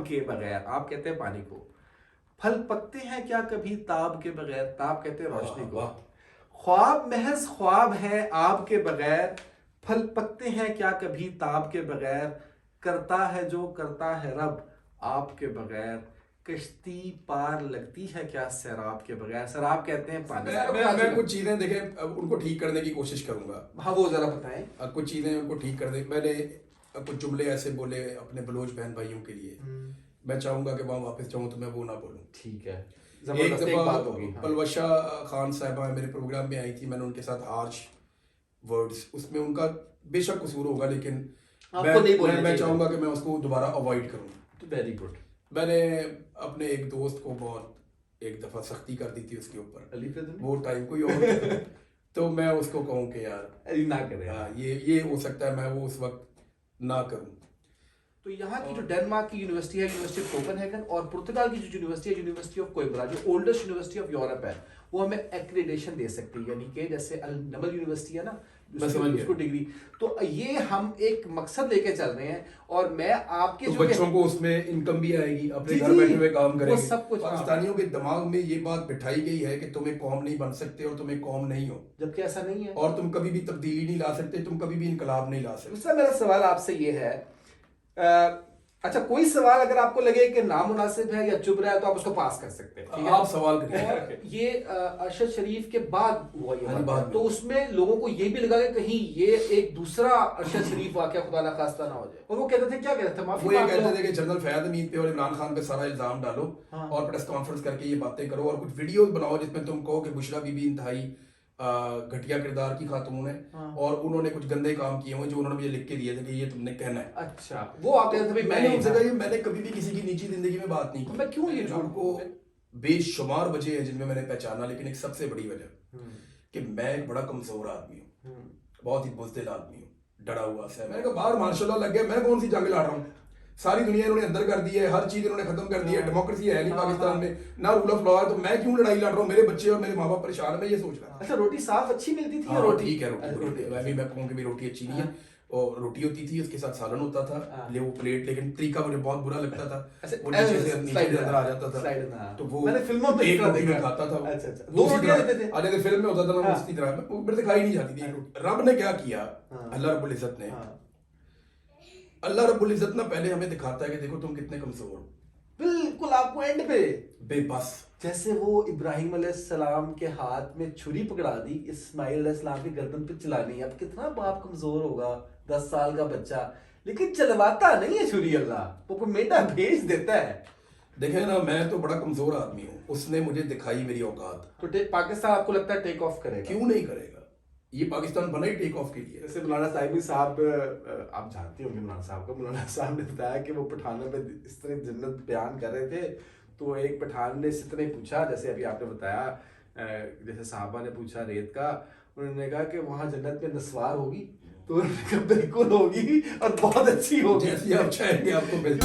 کے بغیر, آپ کہتے ہیں پانی کو. پھل پکتے ہیں کیا کبھی تاب کے بغیر, تاب کہتے ہیں روشنی کو. خواب محض خواب ہے آپ کے بغیر, پھل پکتے ہیں کیا کبھی تاب کے بغیر, کرتا ہے جو کرتا ہے رب آپ کے بغیر, کشتی پار لگتی ہے کیا سیراب کے بغیر. سیراب کہتے ہیں پانی. میں کچھ چیزیں دیکھیں ان کو ٹھیک کرنے کی کوشش کروں گا. ہاں وہ ذرا بتائیں. کچھ چیزیں ان کو ٹھیک کر دیں. میں نے کچھ جملے ایسے بولے اپنے بلوچ بہن بھائیوں کے لیے, میں چاہوں گا کہ وہاں واپس جاؤں تو میں وہ نہ بولوں. ٹھیک ہے. ایک دفعہ پلوشا خان صاحبہ میرے پروگرام میں آئی تھی, میں نے ان کے ساتھ ہارش ورڈز, اس میں ان کا بے شک قصور ہوگا لیکن میں چاہوں گا کہ میں اس کو دوبارہ اوائڈ کروں. Very good. میں نے اپنے ایک دوست کو بہت ایک دفعہ سختی کر دی تھی اس کے اوپر, وہ ٹائم کوئی اور تو میں اس کو کہوں کہ یار نہ کرے, یہ ہو سکتا ہے میں وہ اس وقت نہ کروں. تو یہاں کی جو ڈینمارک کی یونیورسٹی ہے, یونیورسٹی آف کوپن ہیگن, اور پرتگال کی جو یونیورسٹی ہے, یونیورسٹی آف کوئمبرا, جو اولڈسٹ یونیورسٹی آف یورپ ہے, وہ ہمیں ایکریڈیشن دے سکتی ہے. یعنی کہ جیسے النمل یونیورسٹی ہے نا, اس کو ڈگری, تو یہ ہم ایک مقصد لے کے چل رہے ہیں. اور میں آپ کے بچوں کو اس میں انکم بھی آئے گی, اپنے گھر بیٹھے ہوئے کام کریں گے. سب کچھ پاکستانیوں کے دماغ میں یہ بات بٹھائی گئی ہے کہ تم ایک قوم نہیں بن سکتے اور تم ایک قوم نہیں ہو, جبکہ ایسا نہیں ہے, اور تم کبھی بھی تبدیلی نہیں لا سکتے, تم کبھی بھی انقلاب نہیں لا سکتے. دوسرا میرا سوال آپ سے یہ ہے, اچھا کوئی سوال اگر آپ کو لگے کہ نامناسب ہے یا چبھ رہا ہے تو آپ اس کو پاس کر سکتے ہیں, آپ سوال کریں. یہ ارشد شریف کے بعد ہوا یہ بات, تو اس میں لوگوں کو یہ بھی لگا کہ کہیں یہ ایک دوسرا ارشد شریف واقعہ خدا نخواستہ نہ ہو جائے, اور وہ کہتے تھے کیا کہتے تھے, وہ یہ کہتے تھے کہ جنرل فیاض حمید پہ اور عمران خان پہ سارا الزام ڈالو اور پریس کانفرنس کر کے یہ باتیں کرو, اور کچھ ویڈیوز بناؤ جس میں تم کہو کہ بشرا بی بی انتہائی گھٹیا کردار کی خاتون ہے اور انہوں نے کچھ گندے کام کیے ہوئے جو انہوں نے مجھے لکھ کے دیے تھے کہ یہ تم نے کہنا ہے. اچھا, وہ آپ کہتے تھے. میں نے ان سے کہا میں نے کبھی بھی کسی کی نیچی زندگی میں بات نہیں کی. میں کیوں یہ جھوٹ کو بے شمار وجہ ہیں جن میں نے پہچانا, لیکن ایک سب سے بڑی وجہ کہ میں ایک بڑا کمزور آدمی ہوں, بہت ہی بزدل آدمی ہوں, ڈرا ہوا سا. میں نے کہا باہر ماشاء اللہ لگ گیا, میں کون سی جنگ لڑ رہا ہوں, ساری دنیا انہوں نے اندر کر دی ہے, ہر چیز انہوں نے ختم کر دی ہے, ڈیموکریسی ہے نہیں پاکستان میں, نہ رول آف لا ہے, تو میں کیوں لڑائی لڑ رہا ہوں, میرے بچے اور میرے ماں باپ پریشان ہیں, میں یہ سوچ رہا ہوں. اچھا روٹی صاف اچھی ملتی تھی, روٹی ٹھیک ہے, روٹی میں کہوں کہ روٹی اچھی نہیں ہے, اور روٹی ہوتی تھی اس کے ساتھ سالن ہوتا تھا, وہ پلیٹ, لیکن طریقہ مجھے بہت برا لگتا تھا, وہ نیچے سے اندر آ جاتا تھا, تو وہ ایک روٹی میں کھاتا تھا, دو روٹیاں دیتے تھے. اچھا فلم میں ہوتا تھا میں اسی طرح, میرے سے کھائی نہیں جاتی تھی. رب نے کیا کیا, اللہ رب العزت نے, اللہ رب العزت نا پہلے ہمیں دکھاتا ہے کہ دیکھو تم کتنے کمزور ہو, بالکل آپ کو اینڈ پہ بے بس. جیسے وہ ابراہیم علیہ السلام کے ہاتھ میں چھری پکڑا دی, اسماعیل علیہ السلام کی گردن پہ چلانی. اب کتنا باپ کمزور ہوگا, 10 سال کا بچہ, لیکن چلواتا نہیں ہے چھری, اللہ وہ کومیٹا بھیج دیتا ہے. دیکھیں نا میں تو بڑا کمزور آدمی ہوں, اس نے مجھے دکھائی میری اوقات. تو پاکستان آپ کو لگتا ہے ٹیک آف کرے گا؟ کیوں نہیں کرے گا, یہ پاکستان بنا ہی ٹیک آف کے لیے. جیسے مولانا صاحب صاحب, آپ جانتے ہوں گے مولانا صاحب کا, مولانا صاحب نے بتایا کہ وہ پٹھانوں میں اس طرح جنت بیان کر رہے تھے, تو ایک پٹھان نے اس طرح پوچھا جیسے ابھی آپ نے بتایا, جیسے صحابہ نے پوچھا ریت کا, انہوں نے کہا کہ وہاں جنت میں نسوار ہوگی, تو انہوں نے کہا بالکل ہوگی اور بہت اچھی ہوگی, جیسی آپ چاہیں گے آپ کو مل